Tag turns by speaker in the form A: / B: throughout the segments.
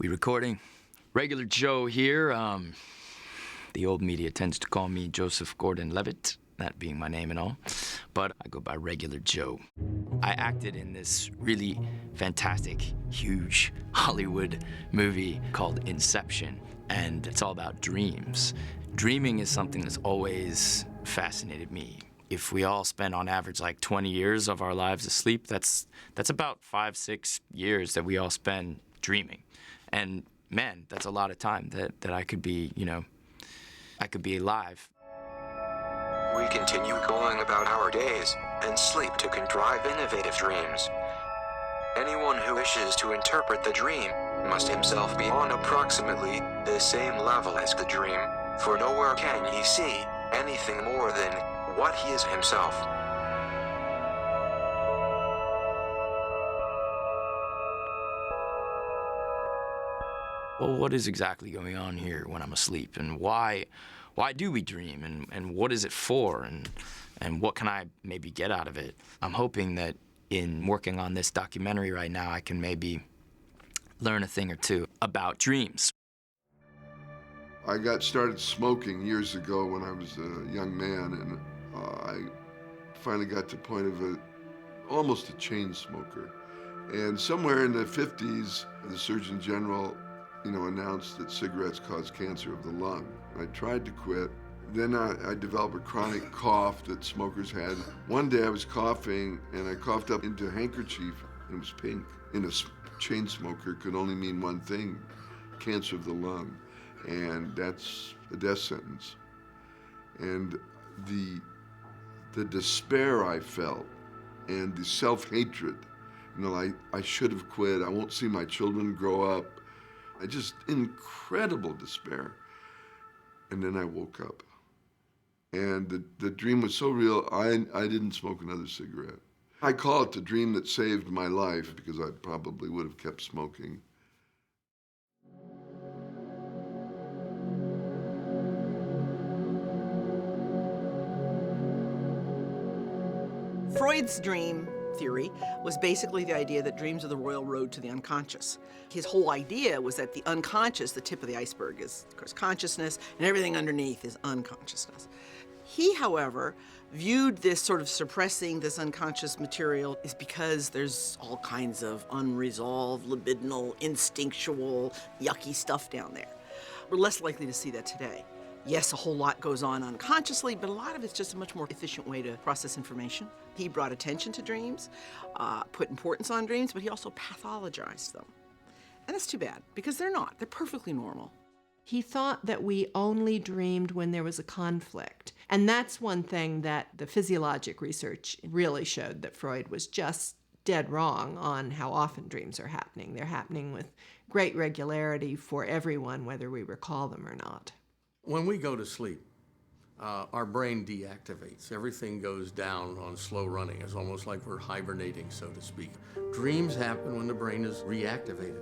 A: We recording? Regular Joe here. The old media tends to call me Joseph Gordon-Levitt, that being my name and all, but I go by Regular Joe. I acted in this really fantastic, huge Hollywood movie called Inception, and it's all about dreams. Dreaming is something that's always fascinated me. If we all spend on average like 20 years of our lives asleep, that's about 5-6 years that we all spend dreaming. And man, that's a lot of time that I could be, I could be alive.
B: We continue going about our days and sleep to contrive innovative dreams. Anyone who wishes to interpret the dream must himself be on approximately the same level as the dream, for nowhere can he see anything more than what he is himself.
A: Well, what is exactly going on here when I'm asleep, and why do we dream, and what is it for, and what can I maybe get out of it? I'm hoping that in working on this documentary right now, I can maybe learn a thing or two about dreams.
C: I got started smoking years ago when I was a young man, and I finally got to the point of almost a chain smoker. And somewhere in the 50s, the Surgeon General announced that cigarettes cause cancer of the lung. I tried to quit. Then I developed a chronic cough that smokers had. One day I was coughing, and I coughed up into a handkerchief, and it was pink. And a chain smoker could only mean one thing, cancer of the lung. And that's a death sentence. And the despair I felt, and the self-hatred, I should have quit, I won't see my children grow up. Just incredible despair. And then I woke up. And the dream was so real, I didn't smoke another cigarette. I call it the dream that saved my life, because I probably would have kept smoking.
D: Freud's dream theory was basically the idea that dreams are the royal road to the unconscious. His whole idea was that the unconscious, the tip of the iceberg, is, of course, consciousness, and everything underneath is unconsciousness. He, however, viewed this sort of suppressing this unconscious material is because there's all kinds of unresolved, libidinal, instinctual, yucky stuff down there. We're less likely to see that today. Yes, a whole lot goes on unconsciously, but a lot of it's just a much more efficient way to process information. He brought attention to dreams, put importance on dreams, but he also pathologized them. And that's too bad, because they're not. They're perfectly normal.
E: He thought that we only dreamed when there was a conflict. And that's one thing that the physiologic research really showed, that Freud was just dead wrong on how often dreams are happening. They're happening with great regularity for everyone, whether we recall them or not.
F: When we go to sleep, our brain deactivates. Everything goes down on slow running. It's almost like we're hibernating, so to speak. Dreams happen when the brain is reactivated.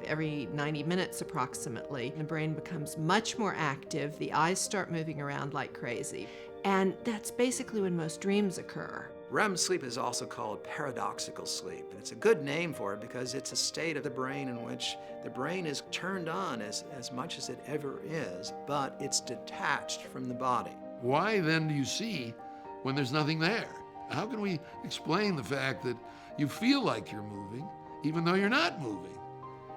E: Every 90 minutes approximately, the brain becomes much more active. The eyes start moving around like crazy. And that's basically when most dreams occur.
G: REM sleep is also called paradoxical sleep. And it's a good name for it because it's a state of the brain in which the brain is turned on as much as it ever is, but it's detached from the body.
H: Why then do you see when there's nothing there? How can we explain the fact that you feel like you're moving even though you're not moving?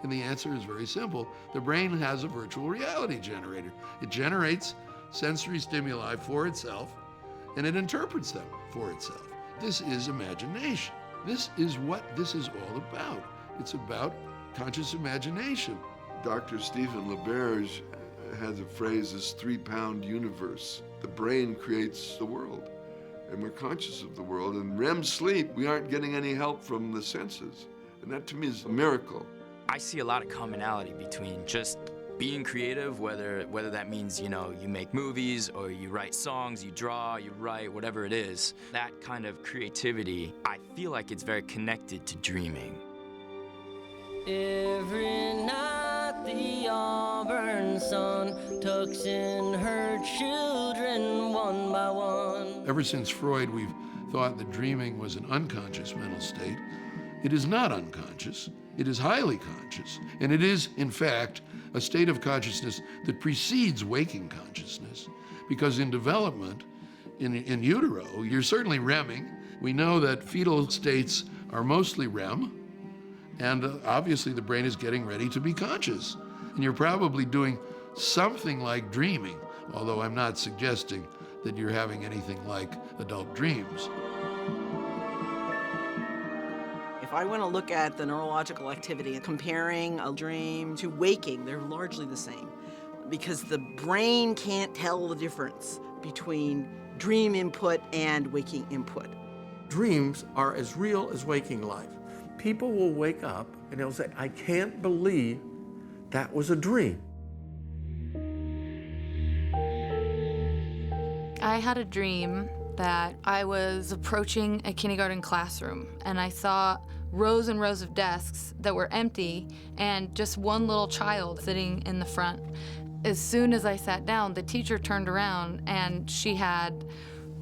H: And the answer is very simple. The brain has a virtual reality generator. It generates sensory stimuli for itself, and it interprets them for itself. This is imagination. This is what this is all about. It's about conscious imagination.
C: Dr. Stephen LaBerge has a phrase, this 3-pound universe. The brain creates the world, and we're conscious of the world. In REM sleep, we aren't getting any help from the senses. And that to me is a miracle.
A: I see a lot of commonality between just being creative, whether that means, you make movies or you write songs, you draw, you write, whatever it is. That kind of creativity, I feel like it's very connected to dreaming.
I: Every night the auburn sun tucks in her children one by one.
H: Ever since Freud, we've thought that dreaming was an unconscious mental state. It is not unconscious. It is highly conscious, and it is, in fact, a state of consciousness that precedes waking consciousness, because in development, in utero, you're certainly REMing. We know that fetal states are mostly REM, and obviously the brain is getting ready to be conscious. And you're probably doing something like dreaming, although I'm not suggesting that you're having anything like adult dreams.
D: If I want to look at the neurological activity and comparing a dream to waking, they're largely the same, because the brain can't tell the difference between dream input and waking input.
F: Dreams are as real as waking life. People will wake up and they'll say, I can't believe that was a dream.
J: I had a dream that I was approaching a kindergarten classroom and I saw rows and rows of desks that were empty and just one little child sitting in the front. As soon as I sat down, the teacher turned around and she had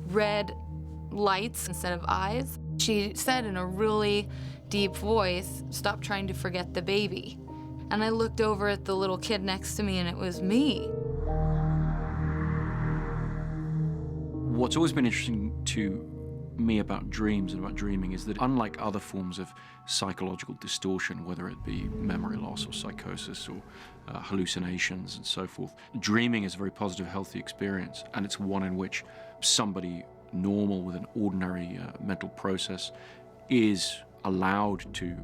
J: red lights instead of eyes. She said in a really deep voice, "Stop trying to forget the baby." And I looked over at the little kid next to me and it was me.
K: What's always been interesting to me about dreams and about dreaming is that unlike other forms of psychological distortion, whether it be memory loss or psychosis or hallucinations and so forth, dreaming is a very positive, healthy experience, and it's one in which somebody normal with an ordinary mental process is allowed to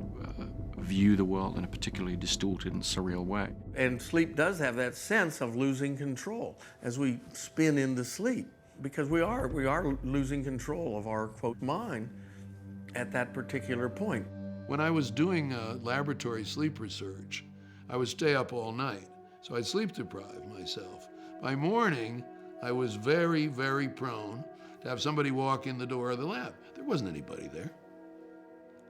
K: view the world in a particularly distorted and surreal way.
F: And sleep does have that sense of losing control as we spin into sleep, because we are losing control of our, quote, mind at that particular point.
H: When I was doing laboratory sleep research, I would stay up all night, so I'd sleep deprive myself. By morning, I was very, very prone to have somebody walk in the door of the lab. There wasn't anybody there.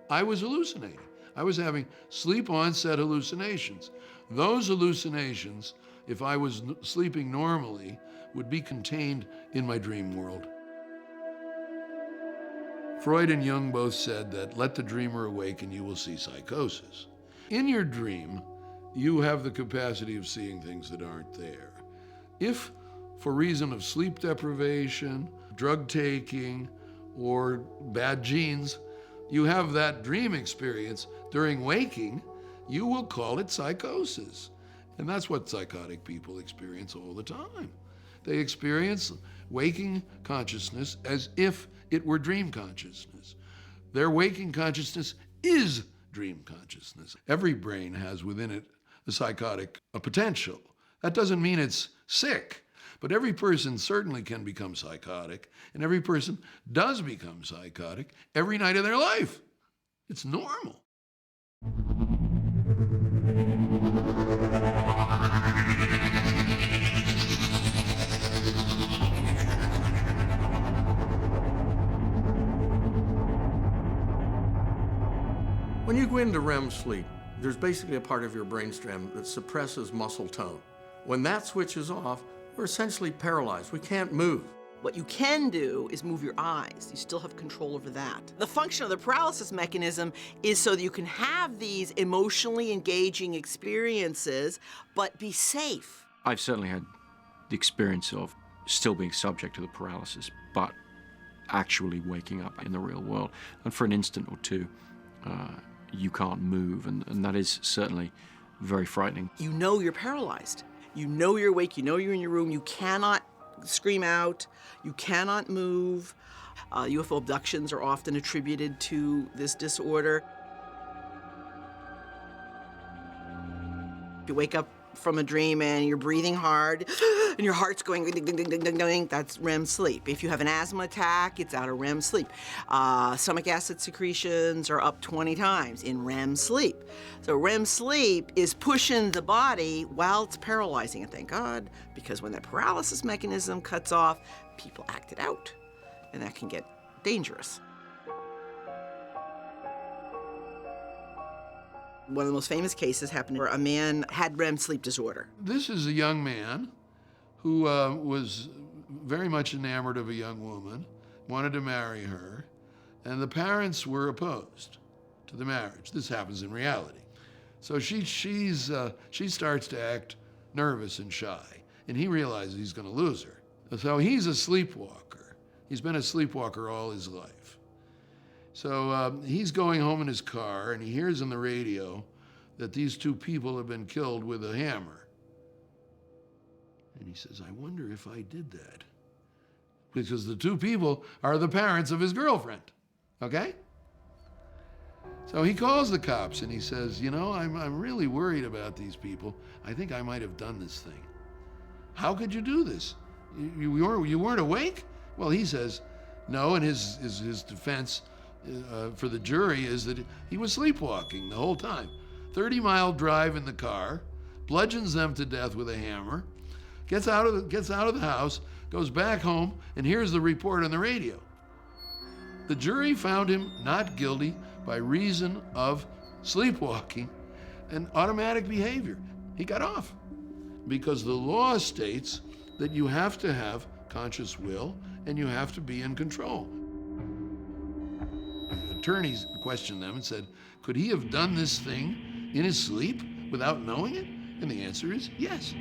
H: I was hallucinating. I was having sleep onset hallucinations. Those hallucinations, if I was sleeping normally, would be contained in my dream world. Freud and Jung both said that let the dreamer awake and you will see psychosis. In your dream, you have the capacity of seeing things that aren't there. If, for reason of sleep deprivation, drug taking, or bad genes, you have that dream experience during waking, you will call it psychosis. And that's what psychotic people experience all the time. They experience waking consciousness as if it were dream consciousness. Their waking consciousness is dream consciousness. Every brain has within it a potential. That doesn't mean it's sick, but every person certainly can become psychotic, and every person does become psychotic every night of their life. It's normal.
F: When you go into REM sleep, there's basically a part of your brainstem that suppresses muscle tone. When that switches off, we're essentially paralyzed. We can't move.
D: What you can do is move your eyes. You still have control over that. The function of the paralysis mechanism is so that you can have these emotionally engaging experiences, but be safe.
K: I've certainly had the experience of still being subject to the paralysis, but actually waking up in the real world. And for an instant or two, you can't move, and that is certainly very frightening.
D: You know you're paralyzed. You know you're awake, you know you're in your room, you cannot scream out, you cannot move. UFO abductions are often attributed to this disorder. You wake up from a dream and you're breathing hard and your heart's going ding, ding, ding, ding, ding, ding, that's REM sleep. If you have an asthma attack, it's out of REM sleep. Stomach acid secretions are up 20 times in REM sleep. So REM sleep is pushing the body while it's paralyzing, and thank God, because when that paralysis mechanism cuts off, people act it out, and that can get dangerous. One of the most famous cases happened where a man had REM sleep disorder.
H: This is a young man who was very much enamored of a young woman, wanted to marry her, and the parents were opposed to the marriage. This happens in reality. So she starts to act nervous and shy, and he realizes he's going to lose her. So he's a sleepwalker. He's been a sleepwalker all his life. So he's going home in his car, and he hears on the radio that these two people have been killed with a hammer. And he says, I wonder if I did that. Because the two people are the parents of his girlfriend, okay? So he calls the cops and he says, you know, I'm really worried about these people. I think I might have done this thing. How could you do this? You weren't awake? Well, he says, no, and his defense for the jury is that he was sleepwalking the whole time. 30-mile drive in the car, bludgeons them to death with a hammer, gets out of the house, goes back home, and hears the report on the radio. The jury found him not guilty by reason of sleepwalking and automatic behavior. He got off because the law states that you have to have conscious will and you have to be in control. Attorneys questioned them and said, could he have done this thing in his sleep without knowing it? And the answer is yes.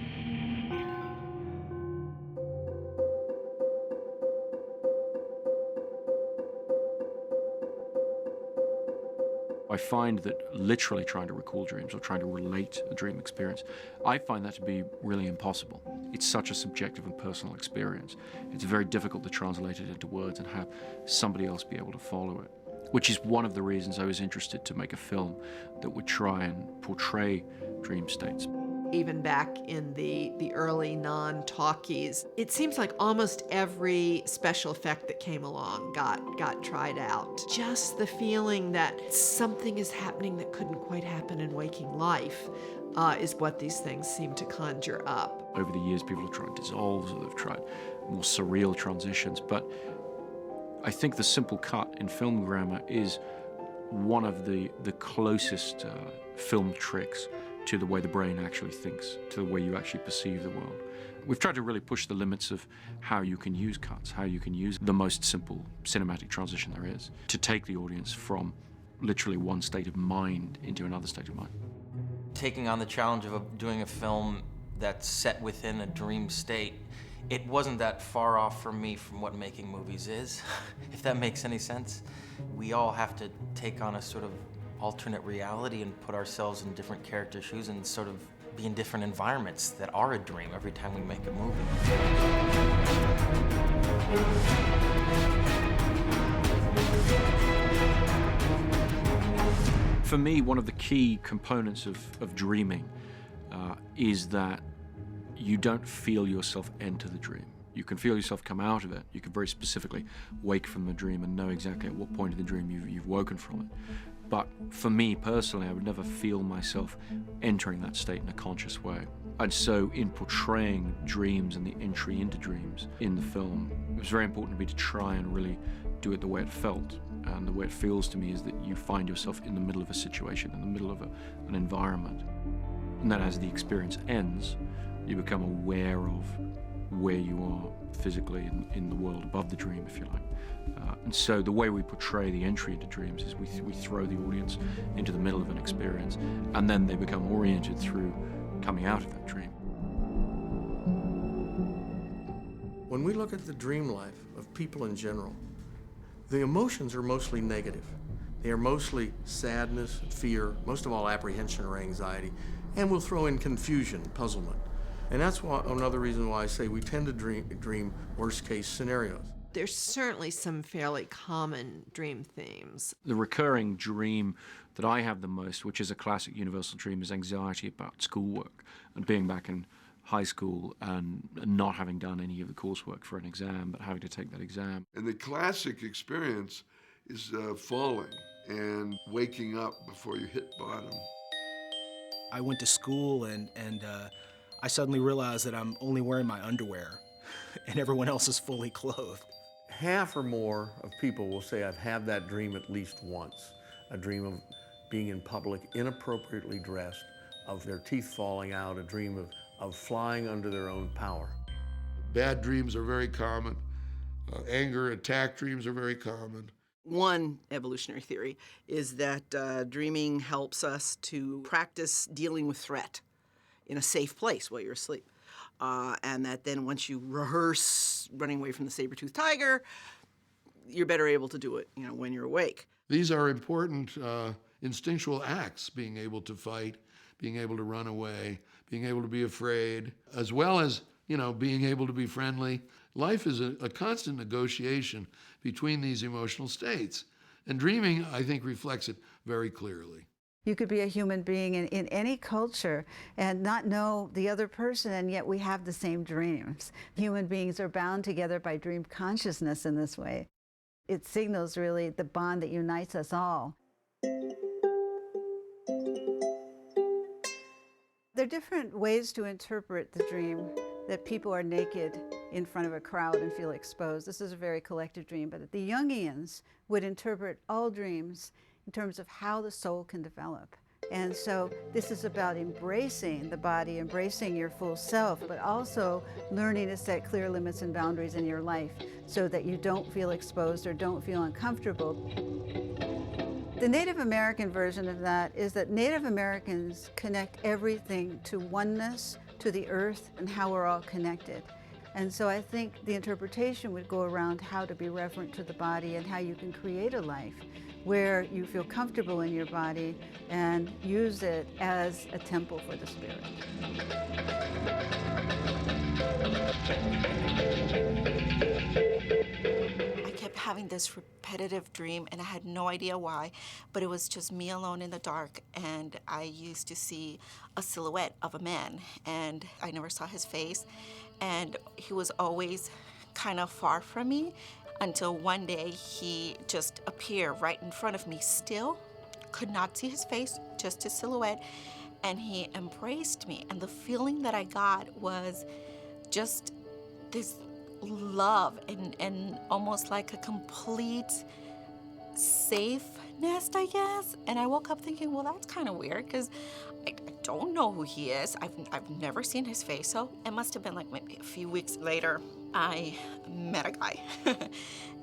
K: I find that literally trying to recall dreams or trying to relate a dream experience, I find that to be really impossible. It's such a subjective and personal experience. It's very difficult to translate it into words and have somebody else be able to follow it, which is one of the reasons I was interested to make a film that would try and portray dream states.
E: Even back in the early non-talkies, it seems like almost every special effect that came along got tried out. Just the feeling that something is happening that couldn't quite happen in waking life is what these things seem to conjure up.
K: Over the years, people have tried dissolves or they've tried more surreal transitions, but I think the simple cut in film grammar is one of the closest film tricks to the way the brain actually thinks, to the way you actually perceive the world. We've tried to really push the limits of how you can use cuts, how you can use the most simple cinematic transition there is to take the audience from literally one state of mind into another state of mind.
L: Taking on the challenge of doing a film that's set within a dream state, it wasn't that far off for me from what making movies is, if that makes any sense. We all have to take on a sort of alternate reality and put ourselves in different character shoes and sort of be in different environments that are a dream every time we make a movie.
K: For me, one of the key components of dreaming is that you don't feel yourself enter the dream. You can feel yourself come out of it. You can very specifically wake from the dream and know exactly at what point of the dream you've woken from it. But for me personally, I would never feel myself entering that state in a conscious way. And so in portraying dreams and the entry into dreams in the film, it was very important to me to try and really do it the way it felt. And the way it feels to me is that you find yourself in the middle of a situation, in the middle of an environment. And that as the experience ends, you become aware of where you are physically in the world above the dream, if you like. And so the way we portray the entry into dreams is we throw the audience into the middle of an experience, and then they become oriented through coming out of that dream.
F: When we look at the dream life of people in general, the emotions are mostly negative. They are mostly sadness, fear, most of all apprehension or anxiety, and we'll throw in confusion, puzzlement. And that's another reason why I say we tend to dream worst-case scenarios.
E: There's certainly some fairly common dream themes.
K: The recurring dream that I have the most, which is a classic universal dream, is anxiety about schoolwork and being back in high school and not having done any of the coursework for an exam, but having to take that exam.
C: And the classic experience is falling and waking up before you hit bottom.
M: I went to school and I suddenly realized that I'm only wearing my underwear and everyone else is fully clothed.
F: Half or more of people will say, I've had that dream at least once. A dream of being in public, inappropriately dressed, of their teeth falling out, a dream of flying under their own power.
H: Bad dreams are very common. Anger, attack dreams are very common.
D: One evolutionary theory is that dreaming helps us to practice dealing with threat in a safe place while you're asleep. And that then once you rehearse running away from the saber-toothed tiger, you're better able to do it, when you're awake.
H: These are important instinctual acts, being able to fight, being able to run away, being able to be afraid, as well as, being able to be friendly. Life is a constant negotiation between these emotional states. And dreaming, I think, reflects it very clearly.
N: You could be a human being in any culture and not know the other person, and yet we have the same dreams. Human beings are bound together by dream consciousness in this way. It signals really the bond that unites us all. There are different ways to interpret the dream, that people are naked in front of a crowd and feel exposed. This is a very collective dream, but the Jungians would interpret all dreams in terms of how the soul can develop. And so this is about embracing the body, embracing your full self, but also learning to set clear limits and boundaries in your life so that you don't feel exposed or don't feel uncomfortable. The Native American version of that is that Native Americans connect everything to oneness, to the earth, and how we're all connected. And so I think the interpretation would go around how to be reverent to the body and how you can create a life where you feel comfortable in your body and use it as a temple for the spirit.
O: I kept having this repetitive dream, and I had no idea why, but it was just me alone in the dark, and I used to see a silhouette of a man, and I never saw his face, and he was always kind of far from me, until one day he just appeared right in front of me still. Could not see his face, just his silhouette, and he embraced me. And the feeling that I got was just this love and almost like a complete safeness, I guess. And I woke up thinking, well, that's kind of weird because I don't know who he is. I've never seen his face, so it must have been like maybe a few weeks later. I met a guy,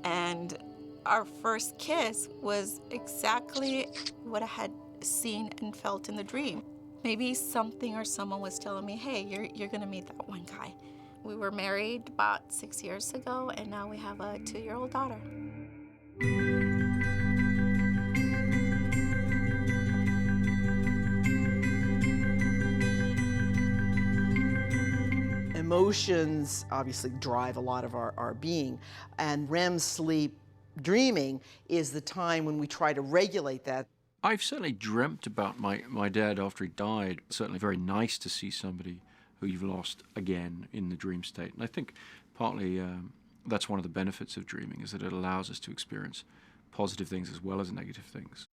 O: and our first kiss was exactly what I had seen and felt in the dream. Maybe something or someone was telling me, hey, you're gonna meet that one guy. We were married about 6 years ago, and now we have a 2-year-old daughter.
D: Emotions obviously drive a lot of our being, and REM sleep dreaming is the time when we try to regulate that.
K: I've certainly dreamt about my dad after he died. Certainly very nice to see somebody who you've lost again in the dream state. And I think partly that's one of the benefits of dreaming, is that it allows us to experience positive things as well as negative things.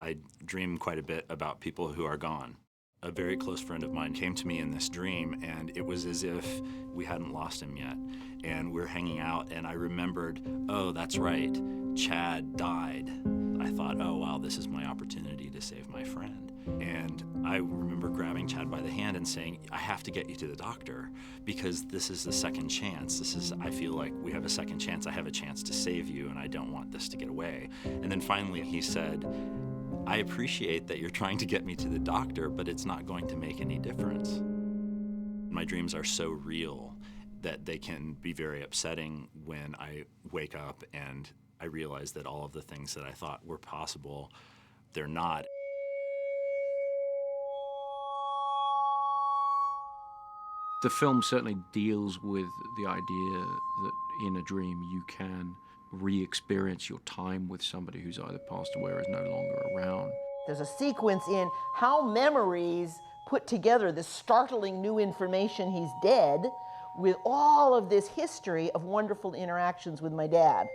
P: I dream quite a bit about people who are gone. A very close friend of mine came to me in this dream, and it was as if we hadn't lost him yet. And we're hanging out, and I remembered, oh, that's right, Chad died. I thought, oh, wow, this is my opportunity to save my friend. And I remember grabbing Chad by the hand and saying, I have to get you to the doctor because this is the second chance. I feel like we have a second chance. I have a chance to save you, and I don't want this to get away. And then finally he said, I appreciate that you're trying to get me to the doctor, but it's not going to make any difference. My dreams are so real that they can be very upsetting when I wake up and I realize that all of the things that I thought were possible, they're not.
K: The film certainly deals with the idea that in a dream you can re-experience your time with somebody who's either passed away or is no longer around.
D: There's a sequence in how memories put together this startling new information he's dead with all of this history of wonderful interactions with my dad.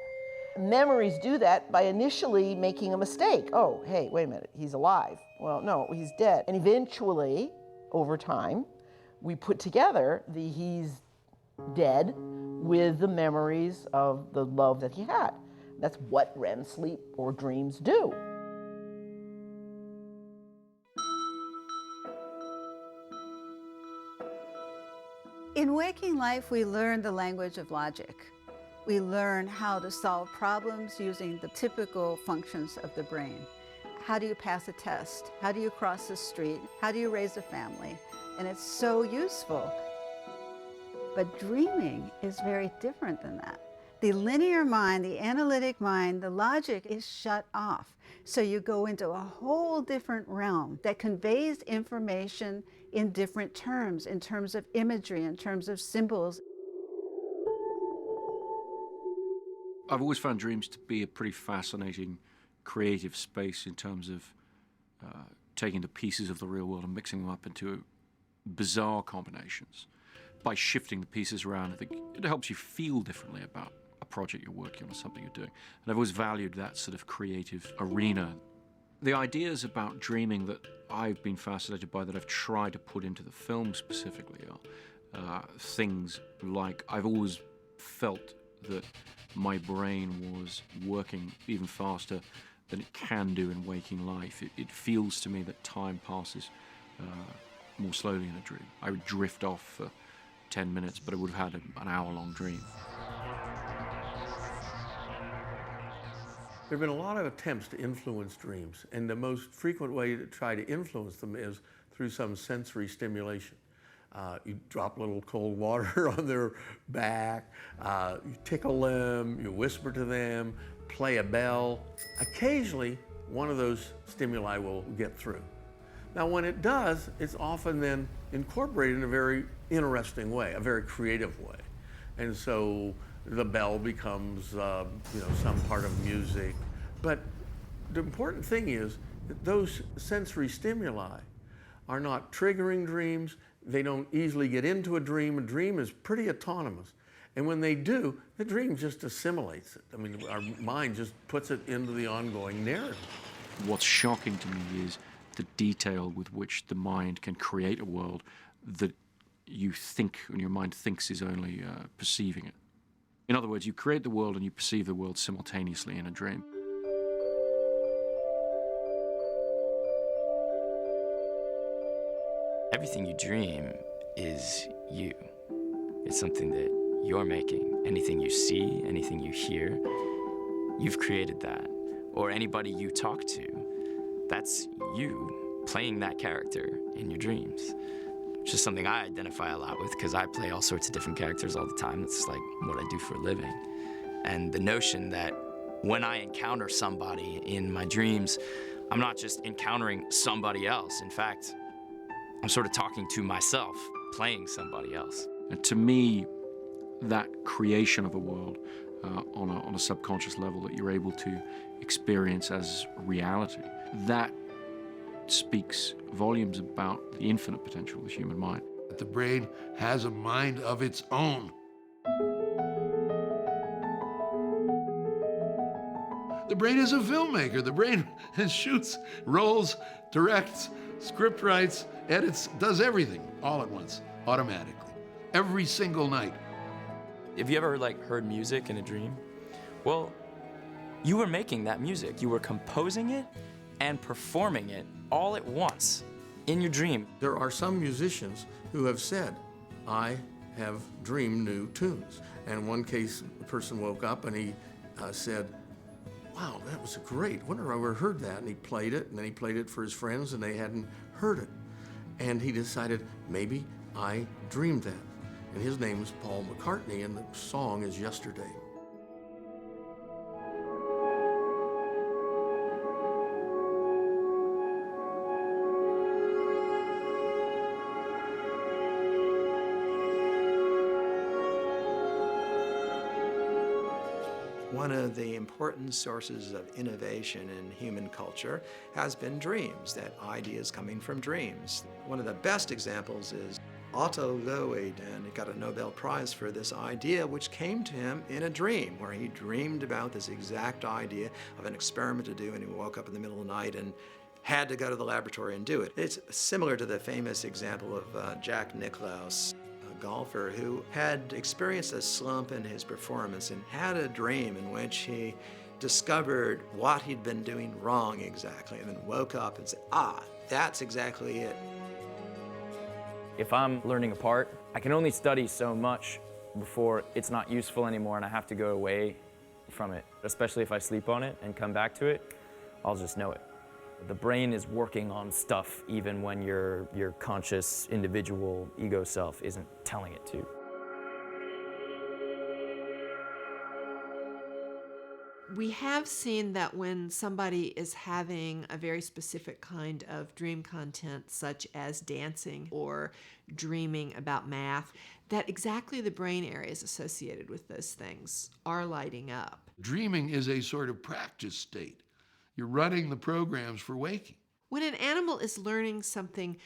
D: Memories do that by initially making a mistake. Oh, hey, wait a minute, he's alive. Well, no, he's dead. And eventually, over time, we put together the he's dead with the memories of the love that he had. That's what REM sleep or dreams do.
N: In waking life, we learn the language of logic. We learn how to solve problems using the typical functions of the brain. How do you pass a test? How do you cross the street? How do you raise a family? And it's so useful. But dreaming is very different than that. The linear mind, the analytic mind, the logic is shut off. So you go into a whole different realm that conveys information in different terms, in terms of imagery, in terms of symbols.
K: I've always found dreams to be a pretty fascinating creative space in terms of taking the pieces of the real world and mixing them up into bizarre combinations. By shifting the pieces around, I think it helps you feel differently about a project you're working on or something you're doing. And I've always valued that sort of creative arena. The ideas about dreaming that I've been fascinated by, that I've tried to put into the film specifically, are things like I've always felt that my brain was working even faster than it can do in waking life. It feels to me that time passes more slowly in a dream. I would drift off for 10 minutes, but I would have had an hour-long dream.
F: There have been a lot of attempts to influence dreams, and the most frequent way to try to influence them is through some sensory stimulation. You drop a little cold water on their back, you tickle them, you whisper to them, play a bell. Occasionally, one of those stimuli will get through. Now, when it does, it's often then incorporated in a very interesting way, a very creative way. And so the bell becomes, some part of music. But the important thing is that those sensory stimuli are not triggering dreams. They don't easily get into a dream. A dream is pretty autonomous. And when they do, the dream just assimilates it. I mean, our mind just puts it into the ongoing narrative.
K: What's shocking to me is the detail with which the mind can create a world that you think, and your mind thinks, is only perceiving it. In other words, you create the world and you perceive the world simultaneously in a dream.
A: Everything you dream is you. It's something that you're making. Anything you see, anything you hear, you've created that. Or anybody you talk to, that's you playing that character in your dreams. Which is something I identify a lot with because I play all sorts of different characters all the time. That's like what I do for a living. And the notion that when I encounter somebody in my dreams, I'm not just encountering somebody else. In fact, I'm sort of talking to myself, playing somebody else.
K: And to me, that creation of a world on a subconscious level that you're able to experience as reality, that speaks volumes about the infinite potential of the human mind.
H: The brain has a mind of its own. The brain is a filmmaker. The brain shoots, rolls, directs, script writes, edits, does everything all at once, automatically, every single night.
A: Have you ever heard music in a dream? Well, you were making that music. You were composing it and performing it all at once in your dream.
F: There are some musicians who have said, I have dreamed new tunes. And in one case, a person woke up and he said, wow, that was great. Wonder if I ever heard that. And he played it, and then he played it for his friends, and they hadn't heard it. And he decided, maybe I dreamed that. And his name is Paul McCartney, and the song is Yesterday.
G: One of the important sources of innovation in human culture has been dreams, that ideas coming from dreams. One of the best examples is Otto Loewi, and he got a Nobel Prize for this idea, which came to him in a dream, where he dreamed about this exact idea of an experiment to do, and he woke up in the middle of the night and had to go to the laboratory and do it. It's similar to the famous example of Jack Nicklaus, golfer who had experienced a slump in his performance and had a dream in which he discovered what he'd been doing wrong exactly, and then woke up and said, that's exactly it.
Q: If I'm learning a part, I can only study so much before it's not useful anymore and I have to go away from it. Especially if I sleep on it and come back to it, I'll just know it. The brain is working on stuff even when your conscious individual ego self isn't telling it to.
E: We have seen that when somebody is having a very specific kind of dream content, such as dancing or dreaming about math, that exactly the brain areas associated with those things are lighting up.
H: Dreaming is a sort of practice state. You're running the programs for waking.
E: When an animal is learning something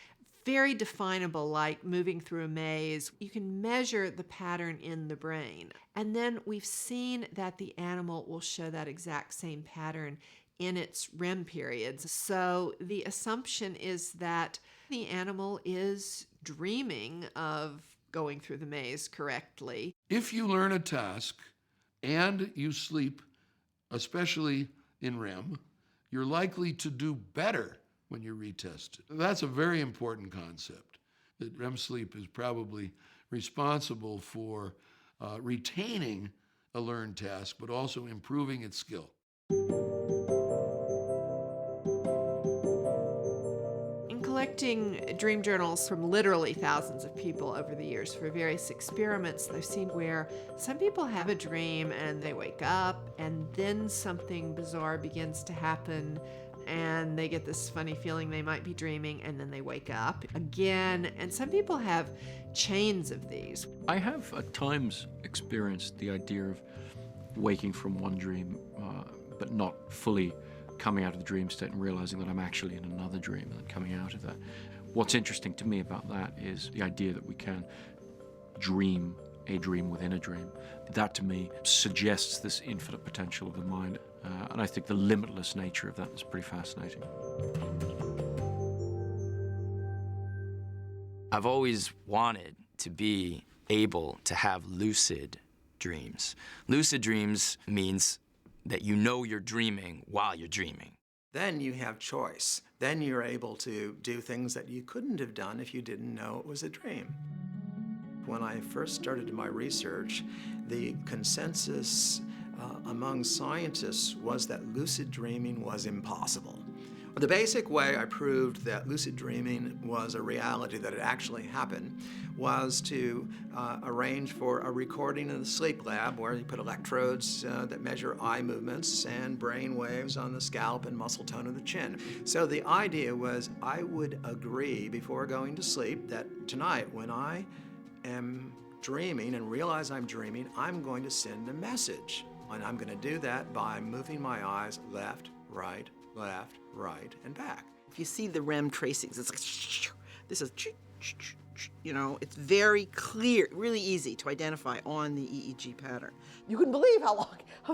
E: very definable, like moving through a maze, you can measure the pattern in the brain. And then we've seen that the animal will show that exact same pattern in its REM periods. So the assumption is that the animal is dreaming of going through the maze correctly.
H: If you learn a task and you sleep, especially in REM, you're likely to do better when you retest it. That's a very important concept, that REM sleep is probably responsible for retaining a learned task, but also improving its skill.
E: In collecting dream journals from literally thousands of people over the years for various experiments, I've seen where some people have a dream and they wake up and then something bizarre begins to happen and they get this funny feeling they might be dreaming, and then they wake up again. And some people have chains of these.
K: I have at times experienced the idea of waking from one dream, but not fully coming out of the dream state and realizing that I'm actually in another dream and then coming out of that. What's interesting to me about that is the idea that we can dream a dream within a dream. That to me suggests this infinite potential of the mind. And I think the limitless nature of that is pretty fascinating.
A: I've always wanted to be able to have lucid dreams. Lucid dreams means that you know you're dreaming while you're dreaming.
G: Then you have choice. Then you're able to do things that you couldn't have done if you didn't know it was a dream. When I first started my research, the consensus among scientists was that lucid dreaming was impossible. The basic way I proved that lucid dreaming was a reality, that it actually happened, was to arrange for a recording in the sleep lab where you put electrodes that measure eye movements and brain waves on the scalp and muscle tone of the chin. So the idea was I would agree before going to sleep that tonight when I am dreaming and realize I'm dreaming, I'm going to send a message. And I'm going to do that by moving my eyes left, right, and back.
D: If you see the REM tracings, it's like, this is, you know, it's very clear, really easy to identify on the EEG pattern. You couldn't believe how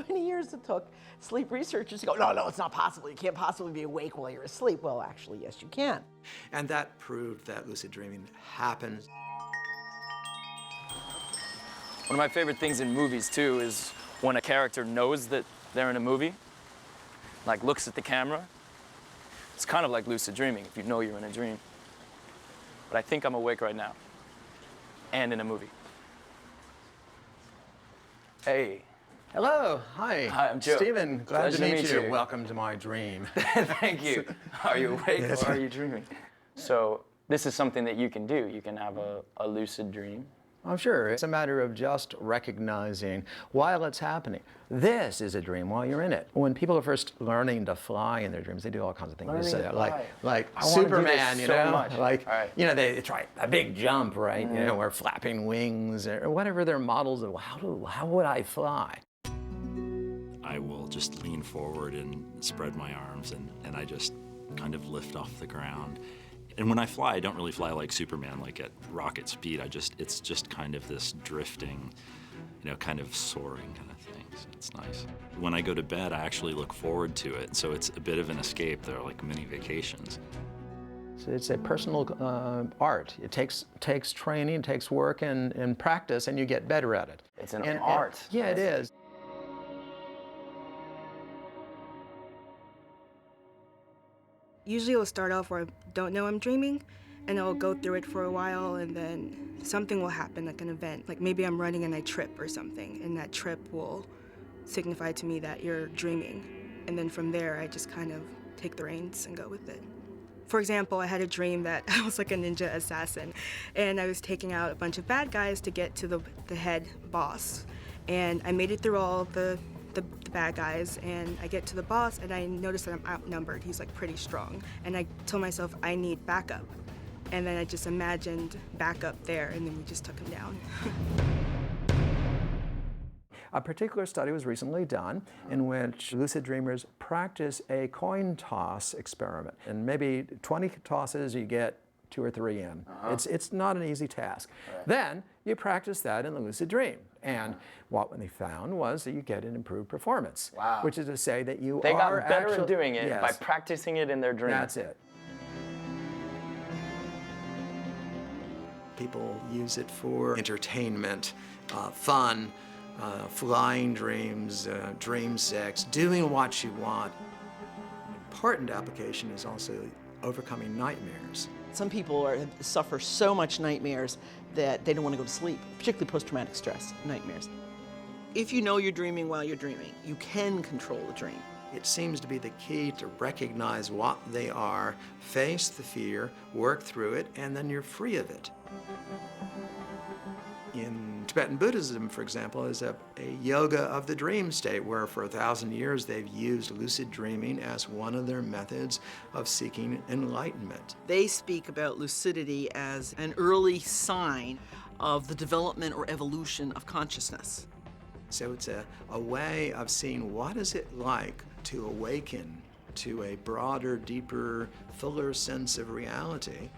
D: many years it took sleep researchers to go, no, it's not possible. You can't possibly be awake while you're asleep. Well, actually, yes, you can.
G: And that proved that lucid dreaming happens.
Q: One of my favorite things in movies, too, is when a character knows that they're in a movie, like looks at the camera. It's kind of like lucid dreaming if you know you're in a dream. But I think I'm awake right now and in a movie. Hey.
G: Hello, hi.
Q: Hi, I'm Joe.
G: Stephen, glad
Q: Pleasure
G: to meet you.
Q: you.
G: Welcome to my dream.
Q: Thank you. Are you awake
G: Yes.
Q: or are you dreaming? So this is something that you can do. You can have a lucid dream.
G: I'm sure it's a matter of just recognizing while it's happening. This is a dream while you're in it. When people are first learning to fly in their dreams, they do all kinds of things.
Q: Learning to fly.
G: Like
Q: I wanna do
G: Superman,
Q: this
G: you
Q: so
G: know,
Q: much.
G: like
Q: All right.
G: you know they try a big jump, right? You know, or flapping wings or whatever their models of how would I fly?
P: I will just lean forward and spread my arms, and I just kind of lift off the ground. And when I fly, I don't really fly like Superman, like at rocket speed. It's just kind of this drifting, you know, kind of soaring kind of thing. So it's nice. When I go to bed, I actually look forward to it. So it's a bit of an escape. They're like mini vacations.
G: So it's a personal art. It takes training, takes work and practice, and you get better at it.
Q: It's an art.
G: Yeah, it is.
R: Usually it'll start off where I don't know I'm dreaming, and I'll go through it for a while, and then something will happen, like an event. Like maybe I'm running and I trip or something, and that trip will signify to me that you're dreaming. And then from there, I just kind of take the reins and go with it. For example, I had a dream that I was like a ninja assassin, and I was taking out a bunch of bad guys to get to the head boss. And I made it through all the bad guys, and I get to the boss, and I notice that I'm outnumbered. He's like pretty strong. And I told myself, I need backup. And then I just imagined backup there, and then we just took him down.
G: A particular study was recently done in which lucid dreamers practice a coin toss experiment. And maybe 20 tosses, you get 2 or 3 in. It's not an easy task. Right. Then you practice that in the lucid dream. And what they found was that you get an improved performance.
Q: Wow.
G: Which is to say that you
Q: They
G: are
Q: got better
G: actually,
Q: at doing it
G: yes,
Q: by practicing it in their dream.
G: That's it. People use it for entertainment, fun, flying dreams, dream sex, doing what you want. An important application is also overcoming nightmares.
D: Some people suffer so much nightmares that they don't want to go to sleep, particularly post-traumatic stress nightmares. If you know you're dreaming while you're dreaming, you can control the dream.
G: It seems to be the key to recognize what they are, face the fear, work through it, and then you're free of it. In Tibetan Buddhism, for example, is a yoga of the dream state where for 1,000 years they've used lucid dreaming as one of their methods of seeking enlightenment.
D: They speak about lucidity as an early sign of the development or evolution of consciousness.
G: So it's a way of seeing what is it like to awaken to a broader, deeper, fuller sense of reality.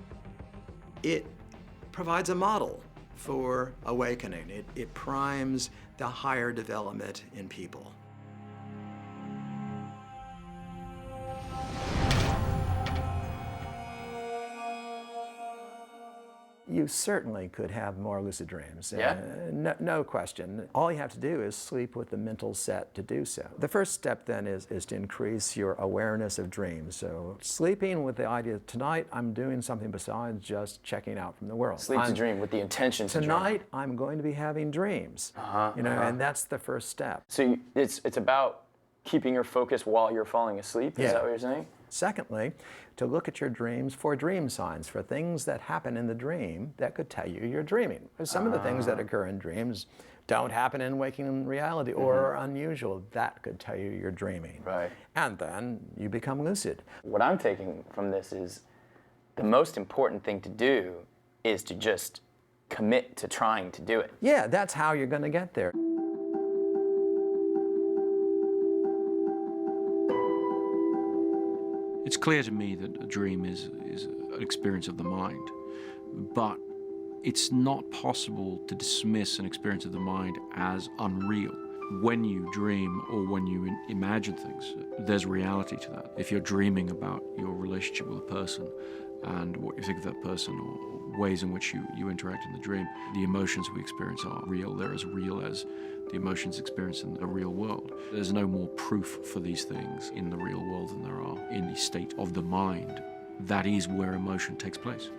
G: It provides a model for awakening. It primes the higher development in people. You certainly could have more lucid dreams.
Q: Yeah?
G: No question. All you have to do is sleep with the mental set to do so. The first step then is to increase your awareness of dreams. So sleeping with the idea, tonight I'm doing something besides just checking out from the world.
Q: Sleep to dream with the intention to dream.
G: Tonight I'm going to be having dreams. And that's the first step.
Q: So it's about keeping your focus while you're falling asleep? Is that what you're saying?
G: Secondly, to look at your dreams for dream signs, for things that happen in the dream that could tell you you're dreaming. Because some of the things that occur in dreams don't happen in waking reality or are unusual. That could tell you you're dreaming.
Q: Right.
G: And then you become lucid.
Q: What I'm taking from this is the most important thing to do is to just commit to trying to do it.
G: Yeah, that's how you're going to get there.
K: It's clear to me that a dream is an experience of the mind, but it's not possible to dismiss an experience of the mind as unreal. When you dream or when you imagine things, there's reality to that. If you're dreaming about your relationship with a person and what you think of that person or ways in which you interact in the dream, the emotions we experience are real. They're as real as the emotions experienced in the real world. There's no more proof for these things in the real world than there are in the state of the mind. That is where emotion takes place.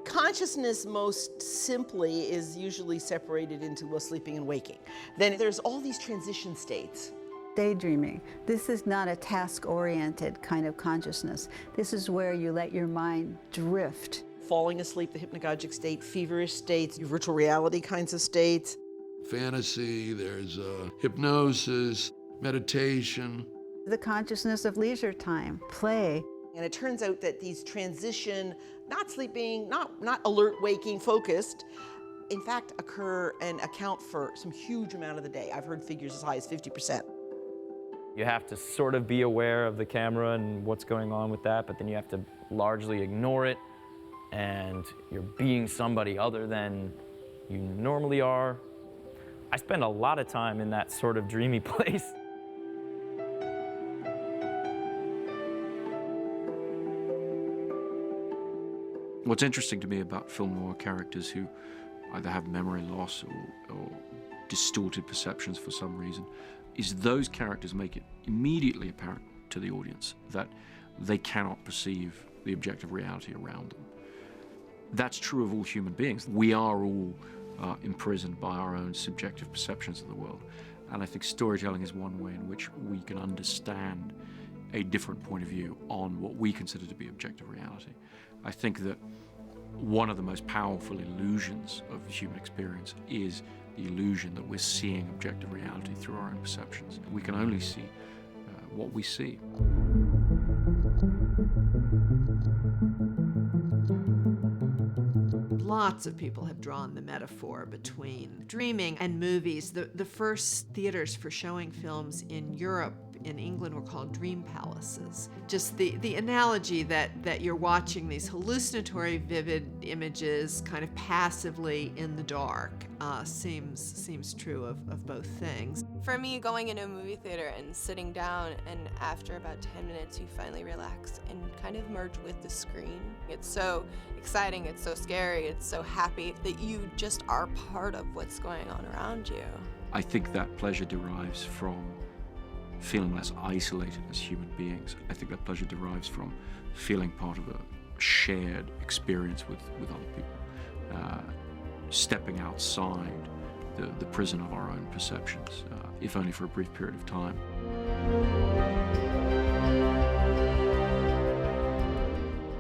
D: Consciousness, most simply, is usually separated into sleeping and waking. Then there's all these transition states.
N: Daydreaming. This is not a task-oriented kind of consciousness. This is where you let your mind drift.
D: Falling asleep, the hypnagogic state, feverish states, virtual reality kinds of states.
H: Fantasy, there's hypnosis, meditation.
N: The consciousness of leisure time, play.
D: And it turns out that these transition, not sleeping, not alert, waking, focused, in fact occur and account for some huge amount of the day. I've heard figures as high as 50%.
Q: You have to sort of be aware of the camera and what's going on with that, but then you have to largely ignore it, and you're being somebody other than you normally are. I spend a lot of time in that sort of dreamy place.
K: What's interesting to me about film noir characters who either have memory loss or distorted perceptions for some reason is those characters make it immediately apparent to the audience that they cannot perceive the objective reality around them. That's true of all human beings. We are all imprisoned by our own subjective perceptions of the world. And I think storytelling is one way in which we can understand a different point of view on what we consider to be objective reality. I think that one of the most powerful illusions of human experience is the illusion that we're seeing objective reality through our own perceptions. We can only see what we see.
E: Lots of people have drawn the metaphor between dreaming and movies. The first theaters for showing films in Europe, in England, were called dream palaces. Just the analogy that you're watching these hallucinatory, vivid images kind of passively in the dark seems true of both things.
S: For me, going into a movie theater and sitting down, and after about 10 minutes, you finally relax and kind of merge with the screen. It's so exciting, it's so scary, it's so happy that you just are part of what's going on around you.
K: I think that pleasure derives from feeling less isolated as human beings. I think that pleasure derives from feeling part of a shared experience with other people, stepping outside the prison of our own perceptions, if only for a brief period of time.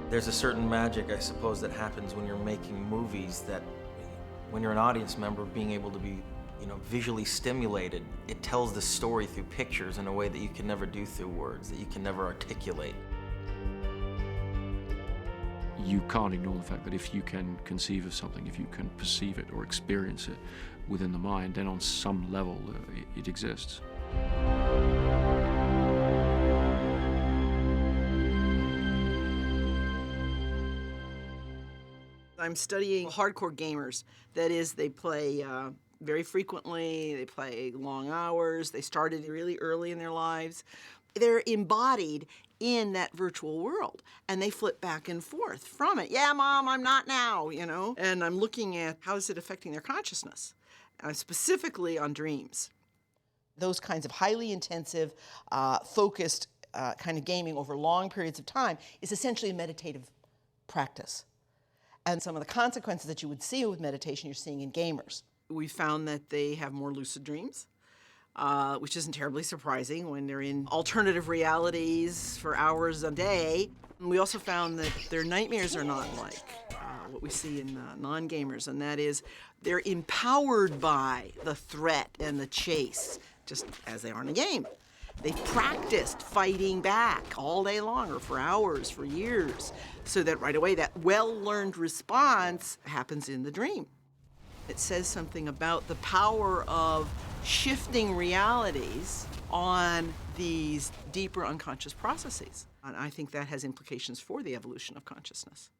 L: There's a certain magic, I suppose, that happens when you're making movies, that when you're an audience member, being able to be visually stimulated, it tells the story through pictures in a way that you can never do through words, that you can never articulate.
K: You can't ignore the fact that if you can conceive of something, if you can perceive it or experience it within the mind, then on some level it exists.
D: I'm studying hardcore gamers. That is, they play very frequently, they play long hours, they started really early in their lives. They're embodied in that virtual world, and they flip back and forth from it. Yeah, Mom, I'm not now, And I'm looking at how is it affecting their consciousness, specifically on dreams. Those kinds of highly intensive, focused kind of gaming over long periods of time is essentially a meditative practice. And some of the consequences that you would see with meditation, you're seeing in gamers. We found that they have more lucid dreams, which isn't terribly surprising when they're in alternative realities for hours a day. And we also found that their nightmares are not like what we see in non-gamers, and that is they're empowered by the threat and the chase, just as they are in a game. They've practiced fighting back all day long, or for hours, for years, so that right away that well-learned response happens in the dream. It says something about the power of shifting realities on these deeper unconscious processes. And I think that has implications for the evolution of consciousness.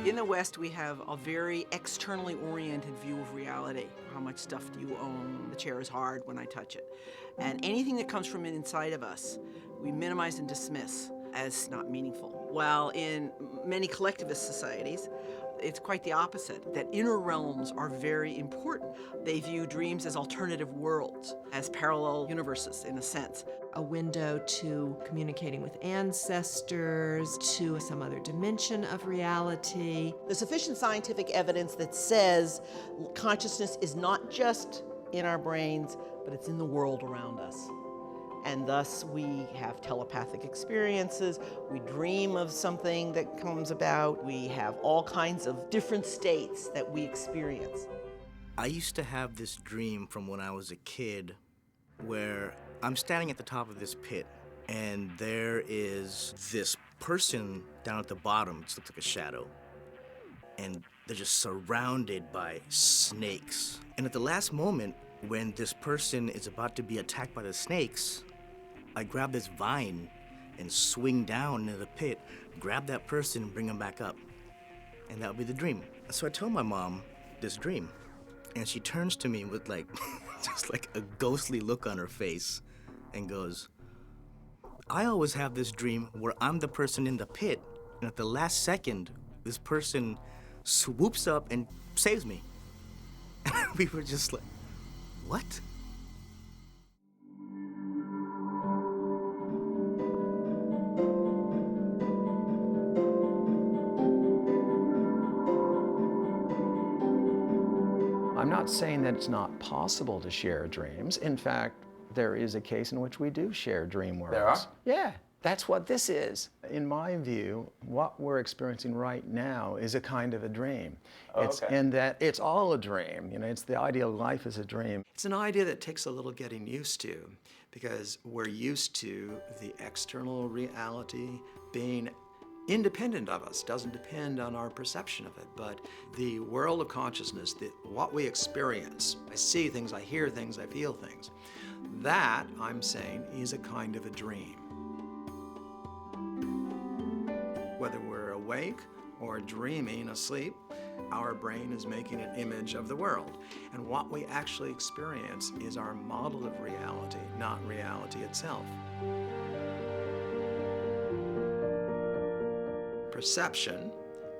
D: In the West, we have a very externally oriented view of reality. How much stuff do you own? The chair is hard when I touch it. And anything that comes from inside of us, we minimize and dismiss as not meaningful. While in many collectivist societies, it's quite the opposite, that inner realms are very important. They view dreams as alternative worlds, as parallel universes in a sense.
E: A window to communicating with ancestors, to some other dimension of reality.
D: There's sufficient scientific evidence that says consciousness is not just in our brains, but it's in the world around us. And thus we have telepathic experiences, we dream of something that comes about, we have all kinds of different states that we experience.
M: I used to have this dream from when I was a kid where I'm standing at the top of this pit and there is this person down at the bottom, it looks like a shadow, and they're just surrounded by snakes. And at the last moment, when this person is about to be attacked by the snakes, I grab this vine and swing down into the pit, grab that person and bring them back up. And that would be the dream. So I tell my mom this dream, and she turns to me with just like a ghostly look on her face and goes, I always have this dream where I'm the person in the pit And at the last second, this person swoops up and saves me. And we were just like, what?
T: I'm not saying that it's not possible to share dreams. In fact, there is a case in which we do share dream worlds.
A: There are?
T: Yeah, that's what this is. In my view, what we're experiencing right now is a kind of a dream. And that it's all a dream. You know, it's the ideal life is a dream.
G: It's an idea that takes a little getting used to, because we're used to the external reality being independent of us, doesn't depend on our perception of it, but the world of consciousness, what we experience, I see things, I hear things, I feel things, that, I'm saying, is a kind of a dream. Whether we're awake or dreaming asleep, our brain is making an image of the world. And what we actually experience is our model of reality, not reality itself. Perception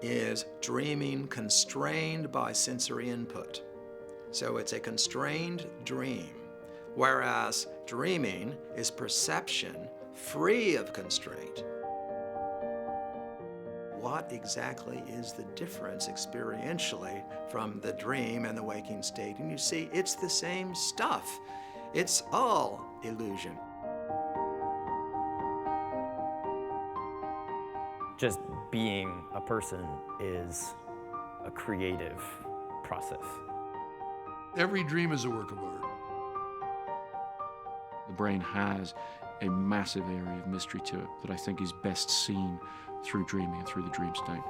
G: is dreaming constrained by sensory input. So it's a constrained dream, whereas dreaming is perception free of constraint. What exactly is the difference experientially from the dream and the waking state? And you see, it's the same stuff. It's all illusion.
U: Just being a person is a creative process.
H: Every dream is a work of art.
K: The brain has a massive area of mystery to it that I think is best seen through dreaming and through the dream state.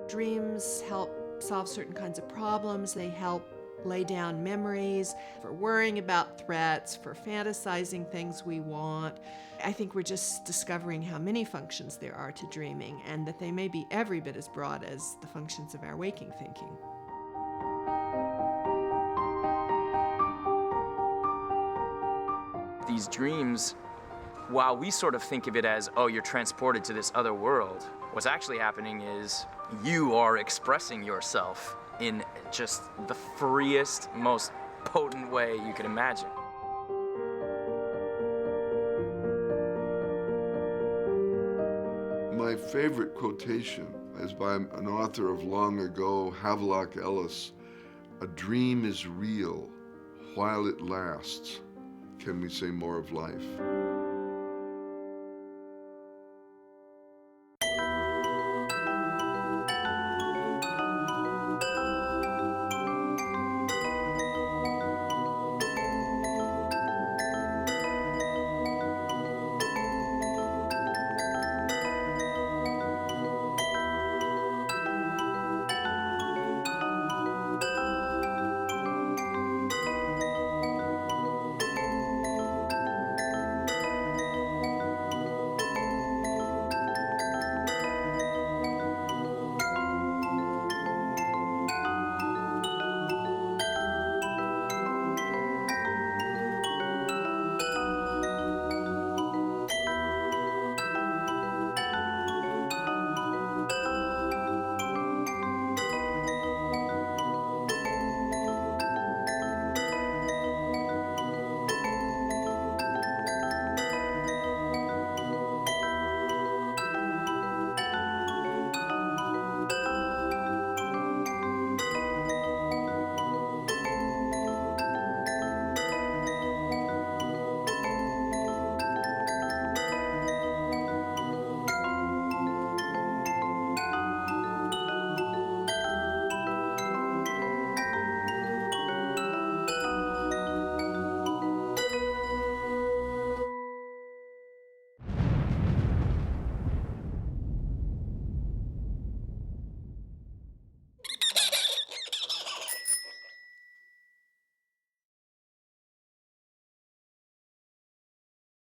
E: Dreams help solve certain kinds of problems. They help lay down memories for worrying about threats, for fantasizing things we want. I think we're just discovering how many functions there are to dreaming, and that they may be every bit as broad as the functions of our waking thinking.
A: These dreams, while we sort of think of it as, oh, you're transported to this other world, what's actually happening is you are expressing yourself in just the freest, most potent way you could imagine.
C: My favorite quotation is by an author of long ago, Havelock Ellis. "A dream is real while it lasts. Can we say more of life?"